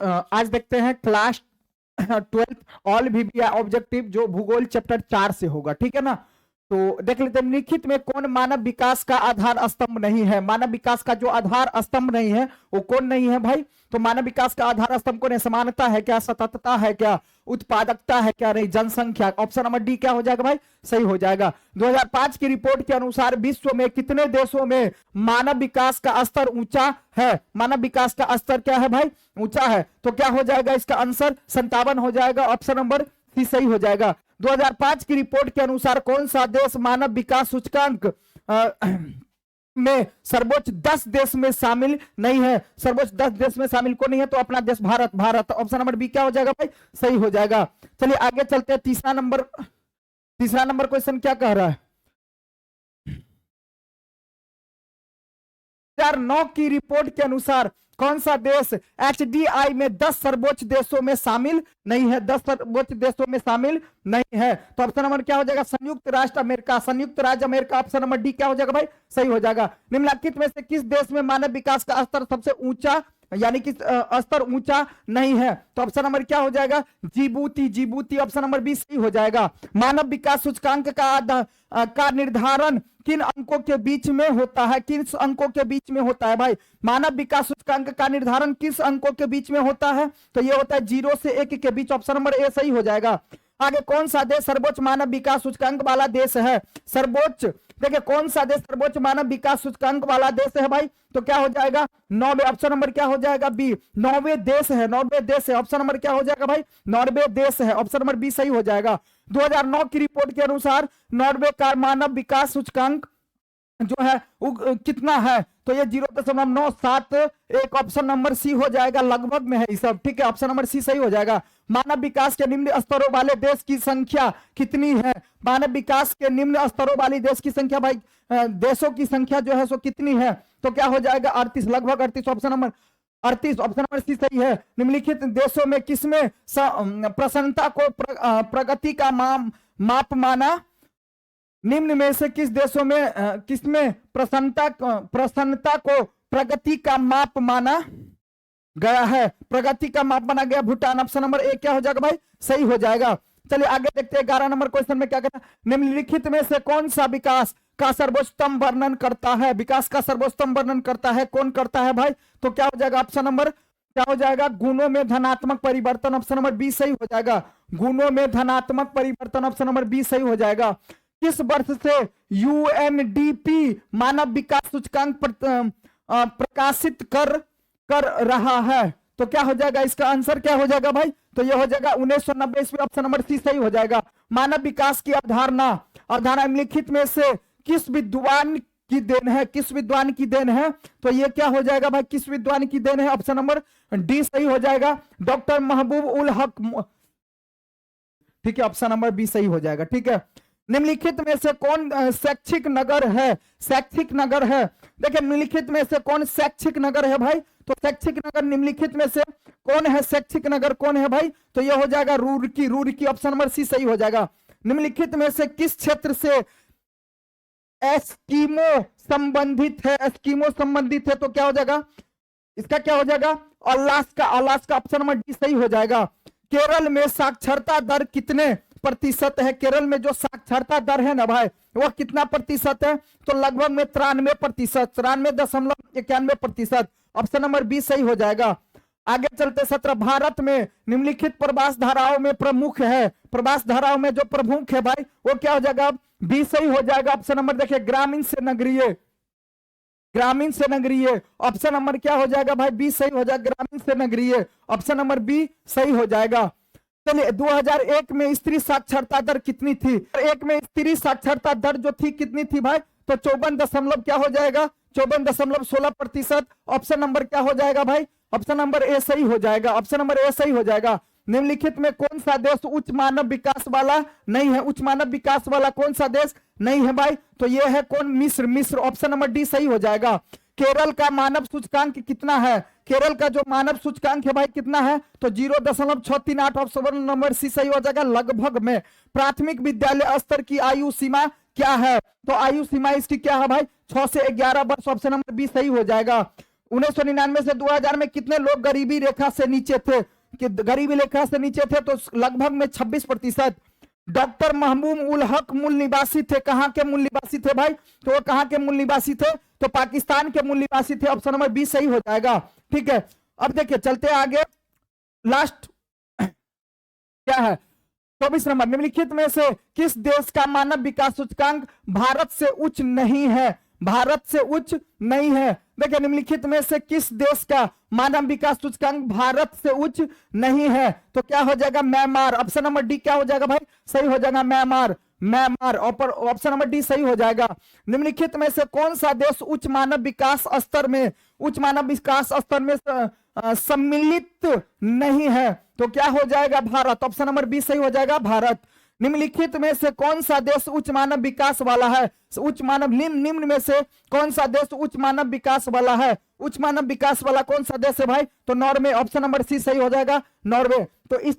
आज देखते हैं क्लास 12 ऑल वीवीआई ऑब्जेक्टिव जो भूगोल चैप्टर 4 से होगा, ठीक है ना। तो देख लेते हैं निम्नलिखित में कौन मानव विकास का आधार स्तंभ नहीं है। मानव विकास का जो आधार स्तंभ नहीं है वो कौन नहीं है भाई? तो मानव विकास का आधार स्तंभ कौन है? समानता है क्या, सततता है क्या, उत्पादकता है क्या, नहीं जनसंख्या। ऑप्शन नंबर डी क्या हो जाएगा भाई? सही हो जाएगा। 2005 की रिपोर्ट के अनुसार विश्व में कितने देशों में मानव विकास का स्तर ऊंचा है? मानव विकास का स्तर क्या है भाई? ऊंचा है। तो क्या हो जाएगा इसका आंसर? 57 हो जाएगा। ऑप्शन नंबर सी सही हो जाएगा। 2005 की रिपोर्ट के अनुसार कौन सा देश मानव विकास सूचकांक में सर्वोच्च 10 देश में शामिल नहीं है? सर्वोच्च 10 देश में शामिल कौन नहीं है? तो अपना देश Bharat. Bharat option number B क्या हो जाएगा भाई? सही हो जाएगा। चलिए आगे चलते हैं। तीसरा नंबर क्वेश्चन क्या कह रहा है? 2009 की रिपोर्ट के अनुसार कौन सा देश एचडीआई में 10 सर्वोच्च देशों में शामिल नहीं है? 10 सर्वोच्च देशों में शामिल नहीं है। तो ऑप्शन नंबर क्या हो जाएगा? संयुक्त राष्ट्र अमेरिका। संयुक्त राज्य अमेरिका। ऑप्शन नंबर डी क्या हो जाएगा भाई? सही हो जाएगा। निम्नलिखित में से किस देश में मानव विकास का स्तर सबसे ऊंचा यानी कि स्तर ऊंचा नहीं है? तो ऑप्शन नंबर क्या हो जाएगा? Djibouti. Djibouti option number B सही हो जाएगा। मानव विकास सूचकांक का निर्धारण किन अंकों के बीच में होता है? किस अंकों के बीच में होता है भाई? मानव विकास सूचकांक का निर्धारण किस अंकों के बीच में होता है? तो ये होता है 0 से 1 के बीच। ऑप्शन नंबर ए सही हो जाएगा। आगे कौन सा देश सर्वोच्च मानव विकास सूचकांक वाला देश है? सर्वोच्च देखिए कौन सा देश सर्वोच्च मानव विकास सूचकांक वाला देश है भाई? तो क्या हो जाएगा? नॉर्वे। ऑप्शन नंबर क्या हो जाएगा? बी। नॉर्वे देश है। नॉर्वे देश है। ऑप्शन नंबर क्या हो जाएगा भाई? नॉर्वे देश है। ऑप्शन नंबर बी सही हो जाएगा। 2009 की रिपोर्ट के अनुसार नॉर्वे का मानव विकास सूचकांक जो है वो कितना है? तो ये 0.971। ऑप्शन नंबर सी हो जाएगा। लगभग में है ये सब, ठीक है। ऑप्शन नंबर सी सही हो जाएगा। मानव विकास के निम्न स्तरों वाले देश की संख्या कितनी है? मानव विकास के निम्न स्तरों वाली देश की संख्या भाई, देशों की संख्या जो है सो कितनी है? तो क्या हो जाएगा? 38, लगभग 38। Option number 38 option number C सही है। निम्नलिखित देशों में किसमें प्रसन्नता को प्रगति का माप माना? निम्न में से किस देशों में किसमें प्रसन्नता को प्रगति का माप माना गया है? प्रगति का माप माना गया भूटान। ऑप्शन नंबर ए क्या हो जाएगा भाई? सही हो जाएगा। चलिए आगे देखते हैं 11 नंबर क्वेश्चन में क्या कहता है। निम्नलिखित में से कौन सा विकास का सर्वोत्तम वर्णन करता है? विकास का सर्वोत्तम वर्णन करता है कौन करता है भाई? तो क्या हो जाएगा? ऑप्शन नंबर क्या हो जाएगा? गुणों में धनात्मक परिवर्तन। ऑप्शन नंबर बी सही हो जाएगा। गुणों में धनात्मक परिवर्तन। ऑप्शन नंबर बी सही हो जाएगा। किस वर्ष से यूएनडीपी मानव विकास सूचकांक प्रकाशित कर रहा है? तो क्या हो जाएगा? इसका आंसर क्या हो जाएगा भाई? तो यह हो जाएगा 1990 ईस्वी। ऑप्शन नंबर सी सही हो जाएगा। मानव विकास की अवधारणा निम्नलिखित में से किस विद्वान की देन है? किस विद्वान की देन है? तो ये क्या हो जाएगा भाई? किस विद्वान की देन है? ऑप्शन नंबर डी सही हो जाएगा। डॉक्टर महबूब उल हक, ठीक है। ऑप्शन नंबर बी सही हो जाएगा, ठीक है। निम्नलिखित में से कौन शैक्षिक नगर है? शैक्षिक नगर है। देखिए निम्नलिखित में से कौन शैक्षिक नगर है भाई? तो शैक्षिक नगर निम्नलिखित में से कौन है? शैक्षिक नगर कौन है भाई? तो यह हो जाएगा Roorkee. Roorkee option number C सही हो जाएगा। निम्नलिखित में से किस क्षेत्र से एस्किमो संबंधित है? एस्किमो संबंधित है तो क्या हो जाएगा? इसका क्या हो जाएगा? Alaska. Alaska option number D सही हो जाएगा। केरल में साक्षरता दर कितने प्रतिशत है? केरल में जो साक्षरता दर है ना भाई वह कितना प्रतिशत है? तो लगभग में 93%, 93.91%। ऑप्शन नंबर बी सही हो जाएगा। आगे चलते 17 भारत में निम्नलिखित प्रवास धाराओं में प्रमुख है? प्रवास धाराओं में जो प्रमुख है भाई वो क्या हो जाएगा? बी सही हो जाएगा। ऑप्शन नंबर देखिए ग्रामीण से नगरीय। ग्रामीण से नगरीय ऑप्शन नंबर क्या हो जाएगा भाई? बी सही हो जाएगा। ग्रामीण से नगरीय ऑप्शन नंबर बी सही हो जाएगा। चलिए 2001 में स्त्री साक्षरता दर कितनी थी? 2001 में स्त्री साक्षरता दर जो थी कितनी थी भाई? तो 54 क्या हो जाएगा? 54.16%। ऑप्शन नंबर क्या हो जाएगा भाई? ऑप्शन नंबर ए सही हो जाएगा। ऑप्शन नंबर ए सही हो जाएगा। निम्नलिखित में कौन सा देश उच्च मानव विकास वाला नहीं है? उच्च मानव विकास वाला कौन सा देश नहीं है भाई? तो यह है कौन? मिस्र। मिस्र ऑप्शन नंबर डी सही हो जाएगा। केरल का मानव सूचकांक कितना है? केरल का जो मानव सूचकांक है भाई कितना है? तो 0.638। ऑप्शन नंबर सी सही हो जाएगा। लगभग में प्राथमिक विद्यालय स्तर की आयु सीमा क्या है? तो आयु सीमा इसकी क्या है भाई? 6 से 11 वर्ष। ऑप्शन नंबर बी सही हो जाएगा। 1999 से 2000 में कितने लोग गरीबी रेखा से नीचे थे, कि गरीबी रेखा से नीचे थे, तो लगभग में 26%। डॉक्टर महबूब उल हक मूल निवासी थे, कहां के मूल निवासी थे भाई, तो वो कहां के मूल निवासी थे, तो पाकिस्तान के मूल निवासी थे। ऑप्शन नंबर बी सही हो जाएगा। ठीक है, अब देखिए चलते आगे, लास्ट क्या है 24 नंबर, निम्नलिखित में से किस देश का मानव विकास सूचकांक भारत से उच्च नहीं है, भारत से उच्च नहीं है। देखिए निम्नलिखित में से किस देश का मानव विकास सूचकांक भारत से उच्च नहीं है, तो क्या हो जाएगा, म्यांमार। ऑप्शन नंबर डी क्या हो जाएगा भाई, सही हो जाएगा Myanmar, Myanmar. Option number D सही हो जाएगा। निम्नलिखित में से कौन सा देश उच्च मानव विकास स्तर में, उच्च मानव विकास स्तर में सम्मिलित नहीं है, तो क्या हो जाएगा, भारत। ऑप्शन नंबर बी सही हो जाएगा, भारत। निम्नलिखित में से कौन सा देश उच्च मानव विकास वाला है, उच्च मानव निम्न में से कौन सा देश उच्च मानव विकास वाला है, उच्च मानव विकास वाला कौन सा देश है भाई, तो नॉर्वे। ऑप्शन नंबर सी सही हो जाएगा, नॉर्वे। तो इस